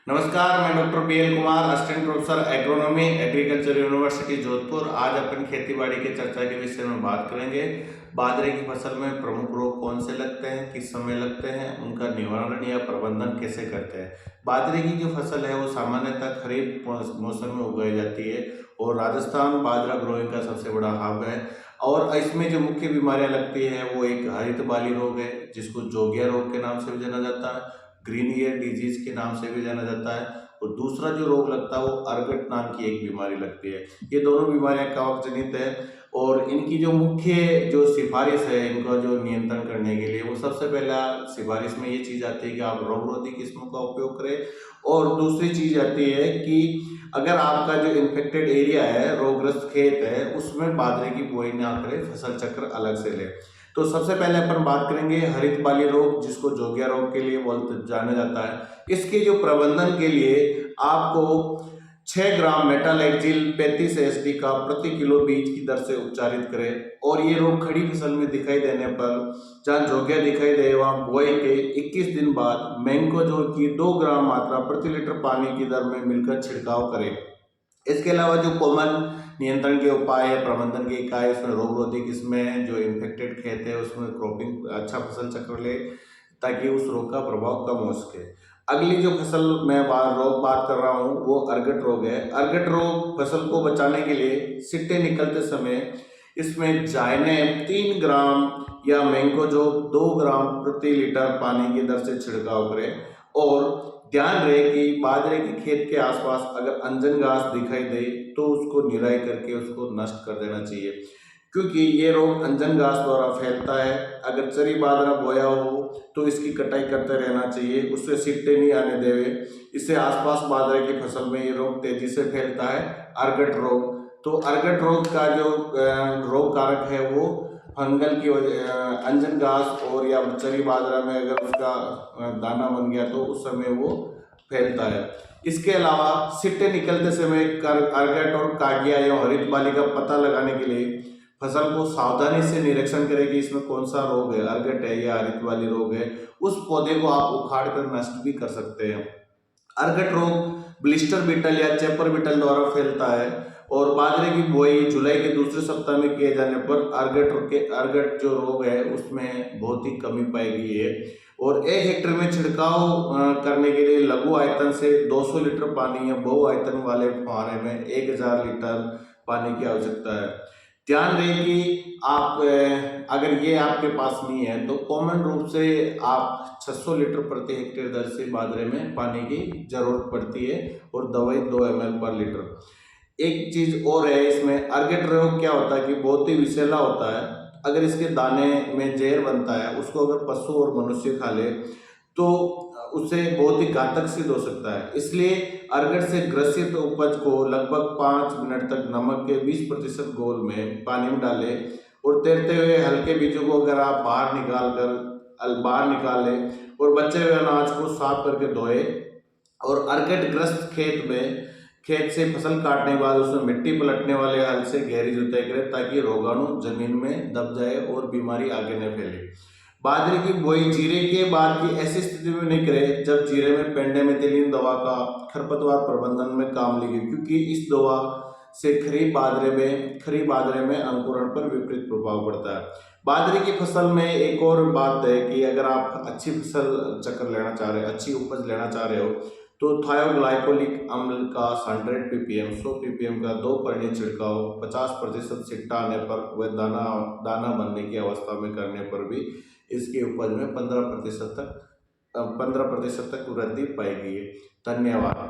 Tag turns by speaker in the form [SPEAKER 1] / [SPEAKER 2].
[SPEAKER 1] नमस्कार, मैं doctor PL Kumar, assistant professor agronomy, agriculture university Jodhpur. आज अपन खेतीबाड़ी की चर्चा के विषय में बात करेंगे। बाजरे की फसल में प्रमुख रोग कौन से लगते हैं, किस समय लगते हैं, उनका निवारण या प्रबंधन कैसे करते हैं। बाजरे की जो फसल है वो सामान्यतः खरीफ मौसम में उगाई जाती है और राजस्थान बाजरा ग्रोइंग का सबसे बड़ा हब है। और इसमें जो मुख्य बीमारियां लगती है वो एक हरित बाली रोग है, जिसको जोगिया रोग के नाम से भी जाना जाता है, ग्रीन ईयर डिजीज के नाम से भी जाना जाता है। और दूसरा जो रोग लगता है वो अर्गट नाम की एक बीमारी लगती है। ये दोनों बीमारियां कवक जनित है और इनकी जो मुख्य जो सिफारिश है इनका जो नियंत्रण करने के लिए, वो सबसे पहला सिफारिश में ये चीज आती है कि आप रोगरोधी किस्मों का उपयोग करें। और दूसरी चीज आती है कि अगर आपका जो इन्फेक्टेड एरिया है, रोगग्रस्त खेत है, उसमें बाजरे की बुआई ना करें, फसल चक्र अलग से ले। तो सबसे पहले अपन बात करेंगे हरित बाली रोग, जिसको जोगिया रोग के लिए बोलते जाना जाता है। इसके जो प्रबंधन के लिए आपको 6 ग्राम मेटालाइजिल 35 एसडी का प्रति किलो बीज की दर से उपचारित करें। और ये रोग खड़ी फसल में दिखाई देने पर, जहाँ जोगिया दिखाई दे, वहाँ बुआई के 21 दिन बाद मैंकोजोब की 2 ग्राम मात्रा प्रति लीटर पानी की दर में मिलकर छिड़काव करें। इसके अलावा जो कॉमन नियंत्रण के उपाय है, प्रबंधन के इकाई, उसमें रोग किस्में, जो इन्फेक्टेड खेत है उसमें क्रॉपिंग अच्छा फसल चक्र ले, ताकि उस रोग का प्रभाव कम हो सके। अगली जो फसल मैं रोग बात कर रहा हूँ वो अर्गट रोग है। अर्गट रोग फसल को बचाने के लिए सिट्टे निकलते समय इसमें जाइनेब 3 ग्राम या मैंकोजोब 2 ग्राम प्रति लीटर पानी की दर से छिड़काव करें। और ध्यान रहे कि बाजरे के खेत के आसपास अगर अंजन घास दिखाई दे तो उसको निराई करके उसको नष्ट कर देना चाहिए, क्योंकि ये रोग अंजन घास द्वारा फैलता है। अगर चरी बाजरा बोया हो तो इसकी कटाई करते रहना चाहिए, उससे सिट्टे नहीं आने देवे। इससे आसपास बाजरे की फसल में ये रोग तेजी से फैलता है, अर्गट रोग। तो अर्गट रोग का जो रोग कारक है वो फंगल की वजह, अंजन घास और या चरी बाजरा में अगर उसका दाना बन गया तो उस समय वो फैलता है। इसके अलावा सिट्टे निकलते समय अर्गट और कागिया या हरित बाली का पता लगाने के लिए फसल को सावधानी से निरीक्षण करें कि इसमें कौन सा रोग है, अर्गट है या हरित बाली रोग है। उस पौधे को आप उखाड़ कर नष्ट भी कर सकते हैं। अर्गट रोग ब्लिस्टर बीटल या चेपर बीटल द्वारा फैलता है और बाजरे की बुआई जुलाई के दूसरे सप्ताह में किए जाने पर अर्गट जो रोग है उसमें बहुत ही कमी पाई गई है। और 1 हेक्टेयर में छिड़काव करने के लिए लघु आयतन से 200 लीटर पानी या बहु आयतन वाले फुहारे में 1000 लीटर पानी की आवश्यकता है। ध्यान रहे कि आप अगर ये आपके पास नहीं है तो कॉमन रूप से आप 600 लीटर प्रति हेक्टेयर दर से बाजरे में पानी की जरूरत पड़ती है और दवाई 2 ml पर लीटर। एक चीज और है, इसमें अर्गट रोग क्या होता है कि बहुत ही विषैला होता है। अगर इसके दाने में जहर बनता है, उसको अगर पशु और मनुष्य खा ले तो उससे बहुत ही घातक सिद्ध हो सकता है। इसलिए अर्गट से ग्रसित उपज को लगभग 5 मिनट तक नमक के 20% घोल में पानी में डालें और तैरते हुए हल्के बीजों को अगर आप बाहर निकाल लें और बचे हुए अनाज को साफ करके धोए। और अर्गट ग्रस्त खेत से फसल काटने के बाद उसमें मिट्टी पलटने वाले हल से गहरी जुताई करें, ताकि रोगाणु जमीन में दब जाए और बीमारी आगे न फैले। बाजरे की बुआई जीरे के बाद की ऐसी स्थिति में नहीं करें जब जीरे में पेंडामिथिलिन दवा का खरपतवार प्रबंधन में काम ली गई, क्योंकि इस दवा से खरीफ बाजरे में अंकुरण पर विपरीत प्रभाव पड़ता है। बाजरे की फसल में एक और बात है कि अगर आप अच्छी फसल चक्र लेना चाह रहे हैं, अच्छी उपज लेना चाह रहे हो, तो थायोग्लाइकोलिक अम्ल का 100 ppm 100 ppm का 2 पर्णी छिड़काव 50% सिट्टा आने पर व दाना बनने की अवस्था में करने पर भी इसके उपज में 15% तक वृद्धि पाई गई है। धन्यवाद।